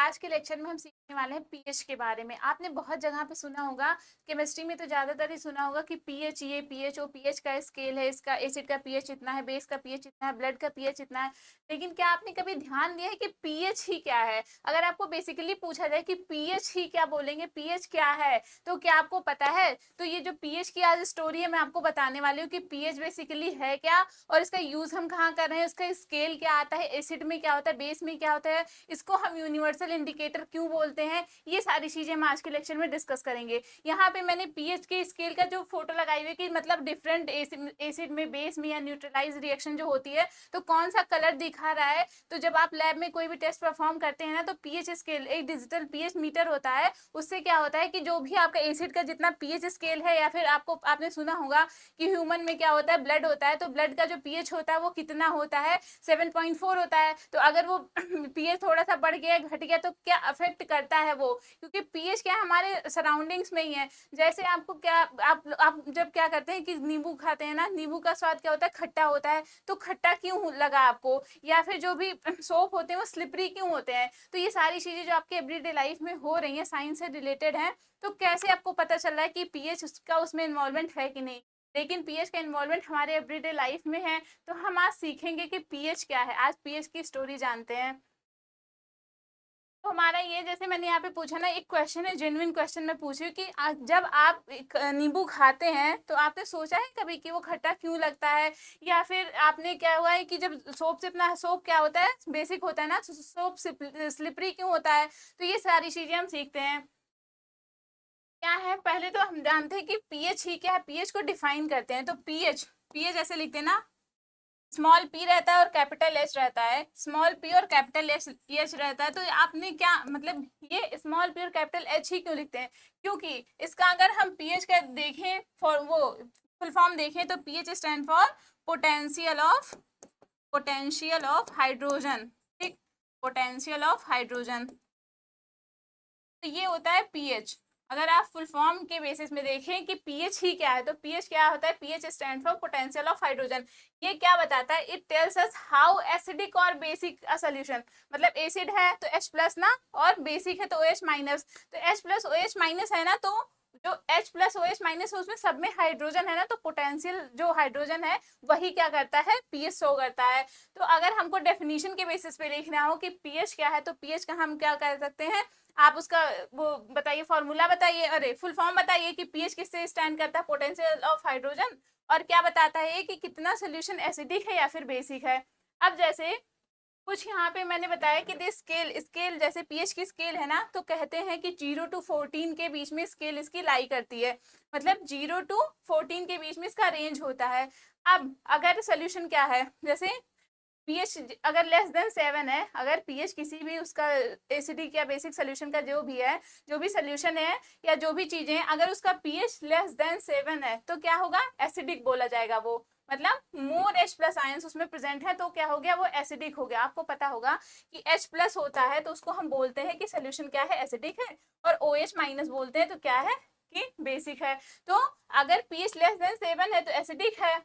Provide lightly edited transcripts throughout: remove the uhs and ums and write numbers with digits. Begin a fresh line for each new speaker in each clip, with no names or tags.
आज के लेक्चर में हम सीखने वाले हैं पीएच के बारे में। आपने बहुत जगह पे सुना होगा, केमिस्ट्री में तो ज्यादातर ही सुना होगा कि पीएच, ये पीएच, वो पीएच का स्केल है, इसका एसिड का पीएच इतना है, बेस का पीएच इतना है, ब्लड का पीएच इतना है। लेकिन क्या आपने कभी ध्यान दिया है कि पीएच ही क्या है? अगर आपको बेसिकली पूछा जाए कि पीएच ही क्या बोलेंगे, पीएच क्या है, तो क्या आपको पता है? तो ये जो पीएच की आज स्टोरी है मैं आपको बताने वाली हूँ कि पीएच बेसिकली है क्या और इसका यूज हम कहाँ कर रहे हैं, इसका स्केल क्या आता है, एसिड में क्या होता है, बेस में क्या होता है, इसको हम यूनिवर्सल इंडिकेटर क्यों बोलते हैं, ये सारी चीजें हम आज के लेक्चर में डिस्कस करेंगे। यहाँ पे मैंने पीएच के स्केल का जो फोटो लगाई हुई कि मतलब डिफरेंट एसिड में, बेस में या न्यूट्रलाइज रिएक्शन जो होती है तो कौन सा कलर दिखा रहा है। तो जब आप लैब में कोई भी टेस्ट परफॉर्म करते हैं ना तो पीएच स्केल एक डिजिटल पीएच मीटर होता है। उससे क्या होता है कि जो भी आपका एसिड का जितना पीएच स्केल है, या फिर आपने सुना होगा कि ह्यूमन में क्या होता है, ब्लड होता है, तो ब्लड का जो पीएच होता है वो कितना होता है, 7.4 होता है। तो अगर वो पीएच थोड़ा सा बढ़ गया, घट गया, तो क्या अफेक्ट करता है वो, क्योंकि पीएच क्या हमारे सराउंडिंग्स में ही है। जैसे आपको क्या आप जब क्या करते हैं कि नींबू खाते हैं ना, नींबू का स्वाद क्या होता है, खट्टा होता है। तो खट्टा क्यों लगा आपको, या फिर जो भी सोप होते हैं वो स्लिपरी क्यों होते हैं। तो ये सारी चीजें जो आपके एवरीडे लाइफ में हो रही है, साइंस से रिलेटेड है। तो कैसे आपको पता चल रहा है कि पीएच का उसमें इन्वॉल्वमेंट है कि नहीं। लेकिन पीएच का इन्वॉल्वमेंट हमारे एवरीडे लाइफ में है। तो हम आज सीखेंगे कि पीएच क्या है, आज पीएच की स्टोरी जानते हैं। तो हमारा ये, जैसे मैंने यहाँ पे पूछा ना, एक क्वेश्चन है, जेन्युइन क्वेश्चन मैं पूछ रही हूँ कि जब आप नींबू खाते हैं तो आपने सोचा है कभी कि वो खट्टा क्यों लगता है, या फिर आपने क्या हुआ है कि जब सोप से अपना, सोप क्या होता है, बेसिक होता है ना, सोप स्लिपरी क्यों होता है। तो ये सारी चीजें हम सीखते हैं। क्या है, पहले तो हम जानते हैं कि पीएच ही क्या है, पीएच को डिफाइन करते हैं। तो पीएच, पीएच ऐसे लिखते हैं ना, स्मॉल पी रहता है और कैपिटल एच रहता है, स्मॉल पी और कैपिटल एच रहता है। तो आपने क्या मतलब, ये स्मॉल पी और कैपिटल एच ही क्यों लिखते हैं, क्योंकि इसका अगर हम पीएच का देखें, फॉर वो फुल फॉर्म देखें, तो pH stand for potential of hydrogen. ठीक, पोटेंशियल ऑफ हाइड्रोजन, तो ये होता है पीएच। अगर आप फुल फॉर्म के बेसिस में देखें कि पीएच ही क्या है, तो पीएच क्या होता है, pH stand for potential of hydrogen. ये क्या बताता है, it tells us how acidic और बेसिक अ सॉल्यूशन, मतलब एसिड है तो H प्लस ना, और बेसिक है तो OH माइनस। तो H प्लस OH माइनस है ना, तो जो H प्लस OH माइनस है उसमें सब में हाइड्रोजन है ना, तो पोटेंशियल जो हाइड्रोजन है वही क्या करता है, पीएच शो करता है। तो अगर हमको डेफिनेशन के बेसिस पे लिखना हो कि पीएच क्या है, तो पीएच का हम क्या कर सकते हैं, आप उसका वो बताइए, फॉर्मूला बताइए, अरे फुल फॉर्म बताइए कि पीएच किससे स्टैंड करता है, पोटेंशियल ऑफ हाइड्रोजन, और क्या बताता है कि कितना सोल्यूशन एसिडिक है या फिर बेसिक है। अब जैसे कुछ यहाँ पे मैंने बताया कि दिस स्केल जैसे पीएच की स्केल है ना, तो कहते हैं कि 0 to 14 के बीच में स्केल इसकी लाई करती है, मतलब 0 to 14 के बीच में इसका रेंज होता है। अब अगर सोल्यूशन क्या है, जैसे पीएच अगर लेस देन 7 है, अगर पीएच किसी भी उसका एसिडिक या बेसिक सोल्यूशन का जो भी है, जो भी सोल्यूशन है या जो भी चीजें, अगर उसका पीएच लेस देन 7 है तो क्या होगा, एसिडिक बोला जाएगा वो, मतलब मोर H प्लस आयंस उसमें प्रेजेंट है, तो क्या हो गया, वो एसिडिक हो गया। आपको पता होगा कि H प्लस होता है तो उसको हम बोलते हैं कि सोल्यूशन क्या है, एसिडिक है, और OH माइनस बोलते हैं तो क्या है, कि बेसिक है। तो अगर पीएच लेस देन 7 है तो एसिडिक है,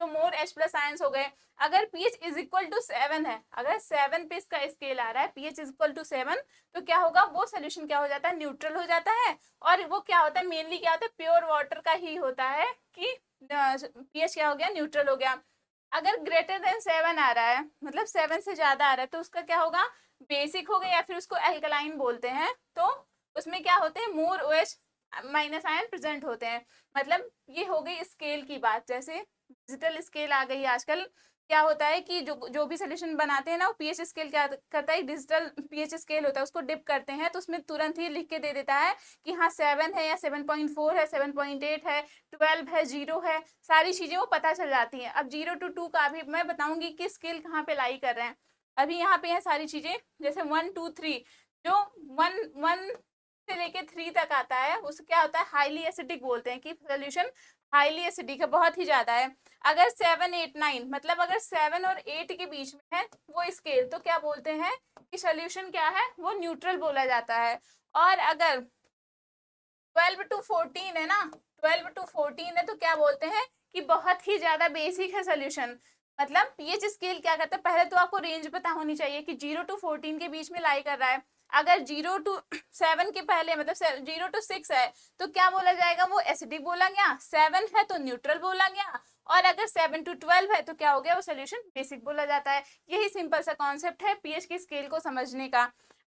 तो मोर H प्लस आयंस हो गए। अगर pH इज इक्वल टू 7 है, अगर 7 पे इसका स्केल आ रहा है, pH इज इक्वल टू 7, तो क्या होगा, वो सोल्यूशन क्या हो जाता है, न्यूट्रल हो जाता है। और वो क्या होता है, मेनली क्या होता है, प्योर वाटर का ही होता है कि pH क्या हो गया, न्यूट्रल हो गया। अगर ग्रेटर देन 7 आ रहा है, मतलब 7 से ज्यादा आ रहा है, तो उसका क्या होगा, बेसिक हो गया, या फिर उसको एल्कलाइन बोलते हैं। तो उसमें क्या होते हैं, मोर OH माइनस आयन प्रेजेंट होते हैं। मतलब ये हो गई स्केल की बात। जैसे डिजिटल स्केल आ गई आजकल, क्या होता है कि जो भी सोल्यूशन बनाते हैं ना, वो पीएच स्केल क्या करता है, डिजिटल पीएच स्केल होता है, उसको डिप करते हैं तो उसमें तुरंत ही लिख के दे देता है कि हाँ 7 है या 7.4 है, 7.8 है, 12 है, 0 है, सारी चीजें वो पता चल जाती हैं। अब 0 to 2 का भी मैं बताऊंगी कि स्केल कहाँ पे लाई कर रहे हैं। अभी यहाँ पे है सारी चीजें, जैसे 1 2 3, जो 1 से लेके 3 तक आता है उसे क्या होता है, हाईली एसिडिक बोलते हैं, कि सोल्यूशन हाईली एसिडिक है, बहुत ही ज्यादा है। अगर 7 8 9, मतलब अगर 7 और 8 के बीच में है वो स्केल, तो क्या बोलते हैं कि सोल्यूशन क्या है, वो न्यूट्रल बोला जाता है। और अगर 12 to 14 है ना, 12 to 14 है, तो क्या बोलते हैं कि बहुत ही ज्यादा बेसिक है सोल्यूशन। मतलब पीएच स्केल क्या करता है, पहले तो आपको रेंज पता होनी चाहिए कि 0 to 14 के बीच में लाई कर रहा है। अगर 0 to 7 के पहले मतलब 0 to 6 है तो क्या बोला जाएगा, वो एसिडिक बोला गया, 7 है तो न्यूट्रल बोला गया, और अगर 7 to 12 है तो क्या हो गया, वो सोल्यूशन बेसिक बोला जाता है। यही सिंपल सा कॉन्सेप्ट है पीएच की स्केल को समझने का।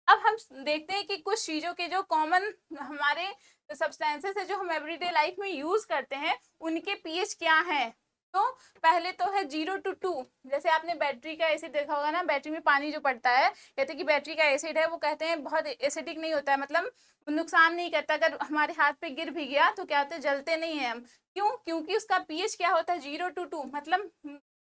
अब हम देखते हैं कि कुछ चीजों के जो कॉमन हमारे सब्सटेंसेस है जो हम एवरीडे लाइफ में यूज करते हैं उनके पीएच क्या है। तो पहले तो है 0 to 2, जैसे आपने बैटरी का एसिड देखा होगा ना, बैटरी में पानी जो पड़ता है, कहते हैं कि बैटरी का एसिड है, वो कहते हैं बहुत एसिडिक नहीं होता है, मतलब नुकसान नहीं करता, अगर हमारे हाथ पे गिर भी गया तो क्या होता है, जलते नहीं है हम। क्यों? क्योंकि उसका पीएच क्या होता है, 0 to 2, मतलब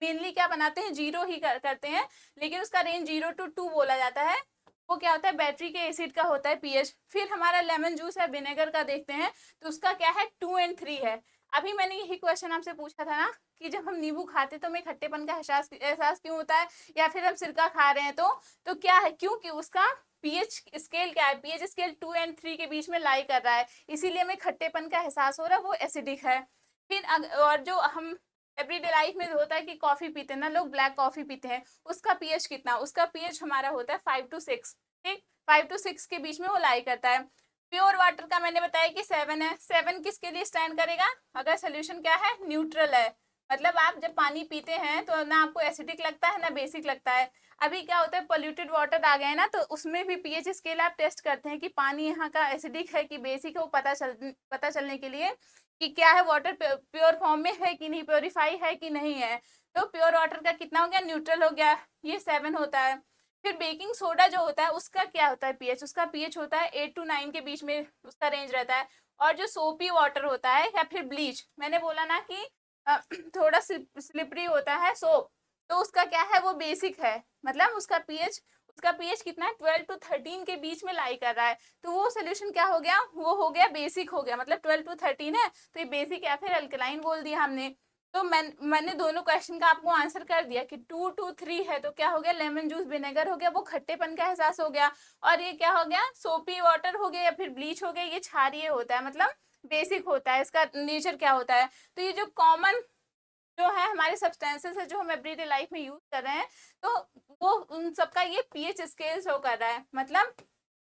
मेनली क्या बनाते हैं, 0 ही करते हैं, लेकिन उसका रेंज 0 to 2 बोला जाता है। वो क्या होता है, बैटरी के एसिड का होता है पीएच। फिर हमारा लेमन जूस है, विनेगर का देखते हैं तो उसका क्या है, 2 and 3 है। अभी मैंने यही क्वेश्चन आपसे पूछा था ना कि जब हम नींबू खाते तो हमें खट्टेपन का एहसास क्यों होता है, या फिर हम सिरका खा रहे हैं तो क्या है, क्योंकि उसका पीएच स्केल क्या है, पीएच स्केल 2 and 3 के बीच में लाई कर रहा है, इसीलिए हमें खट्टेपन का एहसास हो रहा है, वो एसिडिक है। फिर और जो हम एवरीडे लाइफ में होता है कि कॉफी पीते हैं ना लोग, ब्लैक कॉफी पीते हैं, उसका पीएच कितना, उसका पीएच हमारा होता है 5 to 6, ठीक, 5 to 6 के बीच में वो लाई करता है। प्योर वाटर का मैंने बताया कि 7 है, 7 किसके लिए स्टैंड करेगा, अगर सोल्यूशन क्या है, न्यूट्रल है, मतलब आप जब पानी पीते हैं तो ना आपको एसिडिक लगता है ना बेसिक लगता है। अभी क्या होता है, पोल्यूटेड वाटर आ गए ना, तो उसमें भी पीएच स्केल आप टेस्ट करते हैं कि पानी यहाँ का एसिडिक है कि बेसिक है, वो पता चलने के लिए कि क्या है, वाटर प्योर फॉर्म में है कि नहीं, प्योरीफाई है कि नहीं है। तो प्योर वाटर का कितना हो गया, न्यूट्रल हो गया, ये 7 होता है। फिर बेकिंग सोडा जो होता है उसका क्या होता है पीएच, उसका पीएच होता है 8 to 9 के बीच में उसका रेंज रहता है। और जो सोपी वाटर होता है या फिर ब्लीच, मैंने बोला ना कि थोड़ा स्लिपरी होता है सोप, तो उसका क्या है, वो बेसिक है, मतलब उसका पीएच कितना है, 12 to 13 के बीच में लाई कर रहा है, तो वो सोल्यूशन क्या हो गया, वो हो गया बेसिक हो गया, मतलब 12 to 13 है तो ये बेसिक या फिर अल्कलाइन बोल दिया हमने। तो मैंने दोनों क्वेश्चन का आपको आंसर कर दिया कि 2 to 3 है तो क्या हो गया, लेमन जूस विनेगर हो गया, वो खट्टेपन का एहसास हो गया, और ये क्या हो गया, सोपी वाटर हो गया या फिर ब्लीच हो गया, ये क्षारीय होता है, मतलब बेसिक होता है, इसका नेचर क्या होता है। तो ये जो कॉमन जो है हमारे सब्सटेंसेस है जो हम एवरीडे लाइफ में यूज कर रहे हैं, तो वो उन सबका ये पीएच स्केल शो कर रहा है, मतलब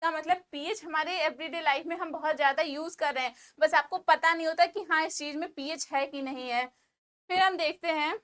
का मतलब पीएच हमारे एवरीडे लाइफ में हम बहुत ज्यादा यूज कर रहे हैं, बस आपको पता नहीं होता कि हाँ इस चीज में पीएच है कि नहीं है। फिर हम देखते हैं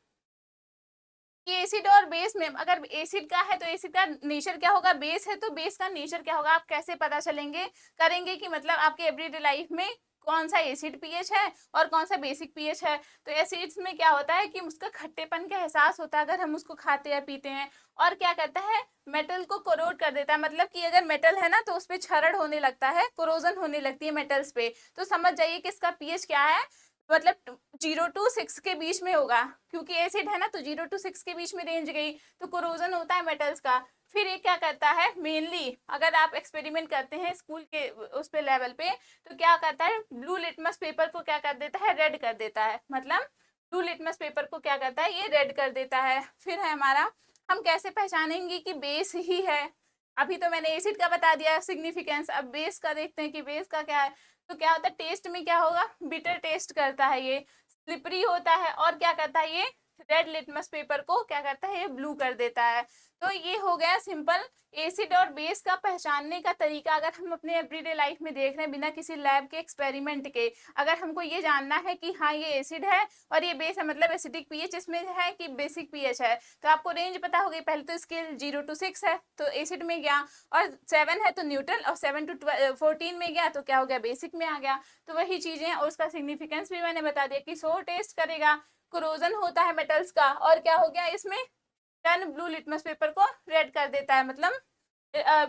कि एसिड और बेस में, अगर एसिड का है तो एसिड का नेचर क्या होगा, बेस है तो बेस का नेचर क्या होगा, आप कैसे पता करेंगे कि मतलब आपके एवरीडे लाइफ में कौन सा एसिड पीएच है और कौन सा बेसिक पीएच है। तो एसिड्स में क्या होता है कि उसका खट्टेपन का एहसास होता है अगर हम उसको खाते या पीते हैं, और क्या करता है, मेटल को कोरोड कर देता है, मतलब कि अगर मेटल है ना तो उस पर क्षरण होने लगता है, कोरोजन होने लगती है मेटल्स पे, तो समझ जाइए कि इसका पीएच क्या है, मतलब 0 to 6 के बीच में होगा, क्योंकि एसिड है ना तो 0 to 6 के बीच में रेंज गई, तो कोरोजन होता है मेटल्स का। फिर ये क्या करता है, मेनली अगर आप एक्सपेरिमेंट करते हैं स्कूल के उस पे लेवल पे, तो क्या करता है, ब्लू लिटमस पेपर को क्या कर देता है, रेड कर देता है, मतलब ब्लू लिटमस पेपर को क्या करता है, ये रेड कर देता है। फिर है हमारा, हम कैसे पहचानेंगे कि बेस ही है, अभी तो मैंने एसिड का बता दिया सिग्निफिकेंस, अब बेस का देखते हैं कि बेस का क्या है। तो क्या होता है, टेस्ट में क्या होगा, बिटर टेस्ट करता है, ये स्लिपरी होता है, और क्या करता है, ये रेड लिटमस पेपर को क्या करता है, ये ब्लू कर देता है। तो ये हो गया सिंपल एसिड और बेस का पहचानने का तरीका, अगर हम अपने एवरीडे लाइफ में देख रहे हैं बिना किसी लैब के एक्सपेरिमेंट के, अगर हमको ये जानना है कि हाँ ये एसिड है और ये बेस है, मतलब एसिडिक पीएच इसमें है कि बेसिक पीएच है, तो आपको रेंज पता होगी, पहले तो स्केल 0 to 6 है तो एसिड में गया, और 7 है तो न्यूट्रल, और 7 to 14 में गया तो क्या हो गया, बेसिक में आ गया। तो वही चीजें, और उसका सिग्निफिकेंस भी मैंने बता दिया कि सो टेस्ट करेगा, कोरोजन होता है मेटल्स का, और क्या हो गया इसमें, टर्न ब्लू लिटमस पेपर को रेड कर देता है, मतलब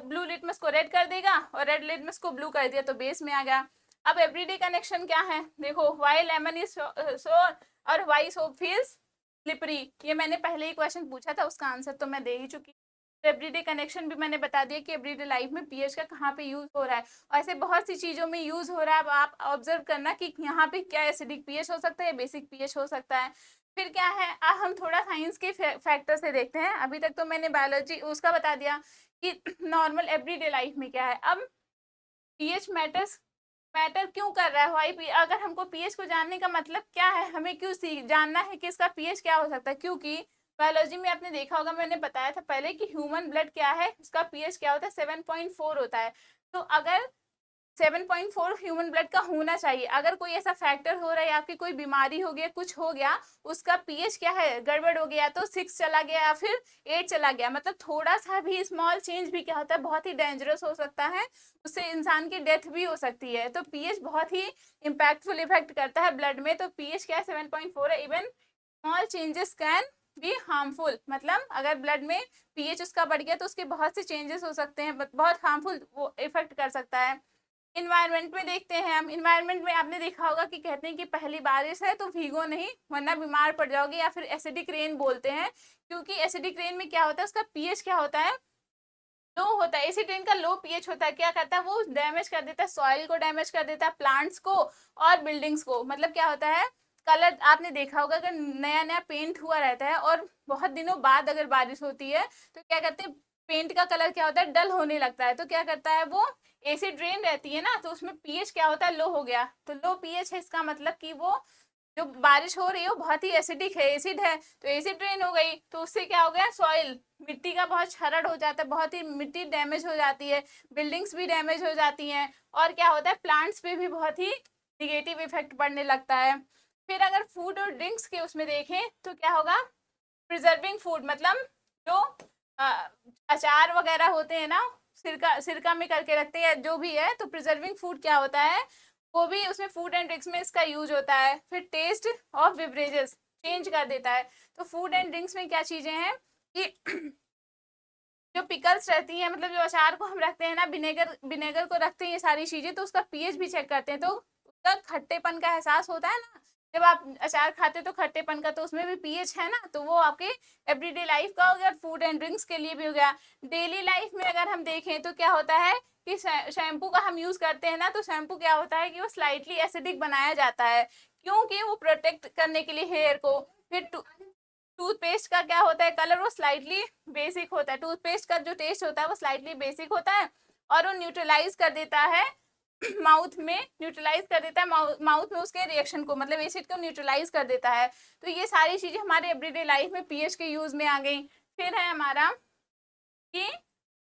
ब्लू लिटमस को रेड कर देगा और रेड लिटमस को ब्लू कर दिया तो बेस में आ गया। अब एवरीडे कनेक्शन क्या है, देखो व्हाई लेमन इज सोर और व्हाई सोप फील्स स्लिपरी, ये मैंने पहले ही क्वेश्चन पूछा था, उसका आंसर तो मैं दे ही चुकी। तो एवरीडे कनेक्शन भी मैंने बता दिया कि एवरीडे लाइफ में पीएच का कहाँ पे यूज हो रहा है, और ऐसे बहुत सी चीजों में यूज हो रहा है। अब आप ऑब्जर्व करना कि यहाँ पे क्या एसिडिक पीएच हो सकता है, बेसिक पीएच हो सकता है। फिर क्या है, हम थोड़ा साइंस के फैक्टर से देखते हैं, अभी तक तो मैंने बायोलॉजी उसका बता दिया कि नॉर्मल एवरीडे लाइफ में क्या है। अब पीएच मैटर क्यों कर रहा है, वाई अगर हमको पीएच को जानने का मतलब क्या है, हमें क्यों जानना है कि इसका पीएच क्या हो सकता है, क्योंकि बायोलॉजी में आपने देखा होगा, मैंने बताया था पहले कि ह्यूमन ब्लड क्या है, उसका पीएच क्या होता है, 7.4 होता है। तो अगर 7.4 ह्यूमन ब्लड का होना चाहिए, अगर कोई ऐसा फैक्टर हो रहा है, आपकी कोई बीमारी हो गया, कुछ हो गया, उसका पीएच क्या है, गड़बड़ हो गया, तो 6 चला गया या फिर 8 चला गया, मतलब थोड़ा सा भी स्मॉल चेंज भी क्या होता है, बहुत ही डेंजरस हो सकता है, उससे इंसान की डेथ भी हो सकती है। तो पीएच बहुत ही इम्पैक्टफुल इफेक्ट करता है ब्लड में। तो पीएच क्या है, 7.4 है। इवन स्मॉल चेंजेस कैन भी हार्मफुल, मतलब अगर ब्लड में पीएच उसका बढ़ गया तो उसके बहुत से चेंजेस हो सकते हैं, बहुत हार्मफुल वो इफेक्ट कर सकता है। इन्वायरमेंट में देखते हैं हम, इन्वायरमेंट में आपने देखा होगा कि कहते हैं कि पहली बारिश है तो भीगो नहीं वरना बीमार पड़ जाओगे, या फिर एसिडिक रेन बोलते हैं, क्योंकि एसिडिक रेन में क्या होता है, उसका पीएच क्या होता है, लो होता है। एसिड रेन का लो पीएच होता है, क्या करता है, वो डैमेज कर देता है, सॉइल को डैमेज कर देता है, प्लांट्स को और बिल्डिंग्स को। मतलब क्या होता है, कलर आपने देखा होगा, अगर नया नया पेंट हुआ रहता है और बहुत दिनों बाद अगर बारिश होती है तो क्या करते हैं, पेंट का कलर क्या होता है, डल होने लगता है। तो क्या करता है, वो एसिड रेन रहती है ना, तो उसमें पीएच क्या होता है, लो हो गया। तो लो पीएच है, इसका मतलब कि वो जो बारिश हो रही है वो बहुत ही एसिडिक है, एसिड है, तो एसिड रेन हो गई, तो उससे क्या हो गया, सॉइल मिट्टी का बहुत क्षरण हो जाता है, बहुत ही मिट्टी डैमेज हो जाती है, बिल्डिंग्स भी डैमेज हो जाती हैं, और क्या होता है, प्लांट्स पे भी बहुत ही निगेटिव इफेक्ट पड़ने लगता है। फिर अगर फूड और ड्रिंक्स के उसमें देखें तो क्या होगा, प्रिजर्विंग फूड, मतलब जो अचार वगैरह होते हैं ना, सिरका सिरका में करके रखते हैं जो भी है, तो प्रिजर्विंग फूड क्या होता है, वो भी उसमें फूड एंड ड्रिंक्स में इसका यूज होता है। फिर टेस्ट ऑफ बेवरेजेस चेंज कर देता है। तो फूड एंड ड्रिंक्स में क्या चीजें हैं कि जो पिकल्स रहती हैं, मतलब जो अचार को हम रखते हैं ना, विनेगर विनेगर को रखते हैं, ये सारी चीजें, तो उसका पीएच भी चेक करते हैं, तो उसका खट्टेपन का एहसास होता है ना, जब आप अचार खाते तो खट्टेपन का, तो उसमें भी पीएच है ना, तो वो आपके एवरीडे लाइफ का हो गया, फूड एंड ड्रिंक्स के लिए भी हो गया। डेली लाइफ में अगर हम देखें तो क्या होता है कि शैम्पू का हम यूज करते हैं ना, तो शैम्पू क्या होता है कि वो स्लाइटली एसिडिक बनाया जाता है, क्योंकि वो प्रोटेक्ट करने के लिए हेयर को। फिर टूथपेस्ट का क्या होता है, कलर वो स्लाइटली बेसिक होता है, टूथपेस्ट का जो टेस्ट होता है वो स्लाइटली बेसिक होता है, और वो न्यूट्रलाइज कर देता है माउथ में, न्यूट्रलाइज कर देता है माउथ में उसके रिएक्शन को, मतलब एसिड को न्यूट्रलाइज कर देता है। तो ये सारी चीजें हमारे एवरीडे लाइफ में पीएच के यूज में आ गई। फिर है हमारा कि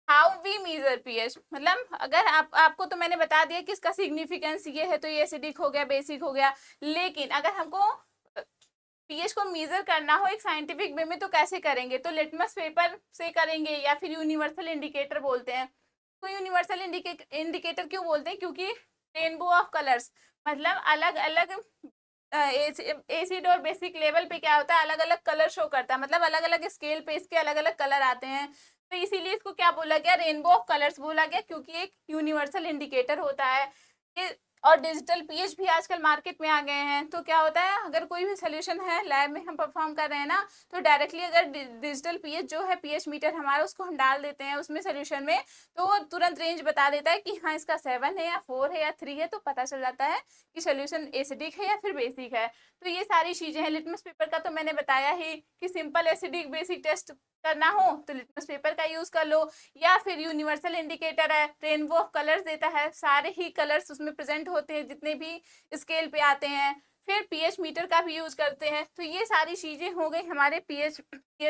हाउ वी मेजर पीएच, मतलब अगर आपको तो मैंने बता दिया कि इसका सिग्निफिकेंस ये है, तो ये एसिडिक हो गया, बेसिक हो गया, लेकिन अगर हमको पीएच को मेजर करना हो एक साइंटिफिक वे में तो कैसे करेंगे, तो लिटमस पेपर से करेंगे, या फिर यूनिवर्सल इंडिकेटर बोलते हैं। तो यूनिवर्सल इंडिकेटर क्यों बोलते हैं, क्योंकि रेनबो ऑफ कलर्स, मतलब अलग अलग एसिड और बेसिक लेवल पे क्या होता है, अलग अलग कलर शो करता है, मतलब अलग अलग स्केल पे इसके अलग अलग कलर आते हैं, तो इसीलिए इसको क्या बोला गया, रेनबो ऑफ कलर्स बोला गया, क्योंकि एक यूनिवर्सल इंडिकेटर होता है ये। और डिजिटल पीएच भी आजकल मार्केट में आ गए हैं। तो क्या होता है, अगर कोई भी सोल्यूशन है लैब में हम परफॉर्म कर रहे हैं ना, तो डायरेक्टली अगर डिजिटल पीएच जो है, पीएच मीटर हमारा, उसको हम डाल देते हैं उसमें सोल्यूशन में, तो वो तुरंत रेंज बता देता है कि हाँ इसका 7 है या 4 है या 3 है, तो पता चल जाता है कि सोल्यूशन एसिडिक है या फिर बेसिक है। तो ये सारी चीजें हैं। लिटमस पेपर का तो मैंने बताया ही कि सिंपल एसिडिक बेसिक टेस्ट करना हो तो लिटमस पेपर का यूज कर लो, या फिर यूनिवर्सल इंडिकेटर है, रेनबो ऑफ कलर्स देता है, सारे ही कलर्स उसमें प्रेजेंट होते हैं जितने भी स्केल पे आते हैं। फिर पीएच मीटर का भी यूज करते हैं। तो ये सारी चीजें हो गई हमारे पीएच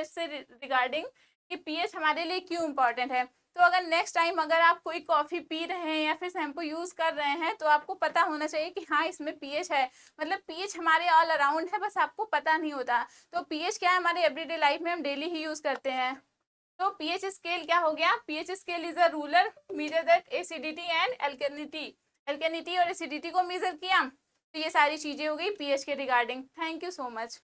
से रिगार्डिंग कि पीएच हमारे लिए क्यों इम्पोर्टेंट है। तो अगर नेक्स्ट टाइम अगर आप कोई कॉफी पी रहे हैं या फिर शैम्पू यूज कर रहे हैं, तो आपको पता होना चाहिए कि हाँ इसमें पीएच है, मतलब पीएच हमारे ऑल अराउंड है, बस आपको पता नहीं होता। तो पीएच क्या है, हमारे एवरीडे लाइफ में हम डेली ही यूज करते हैं। तो पीएच स्केल क्या हो गया, pH scale is a ruler measure that acidity and alkalinity, alkalinity और एसिडिटी को मेजर किया। तो ये सारी चीजें हो गई पीएच के regarding. Thank you so much.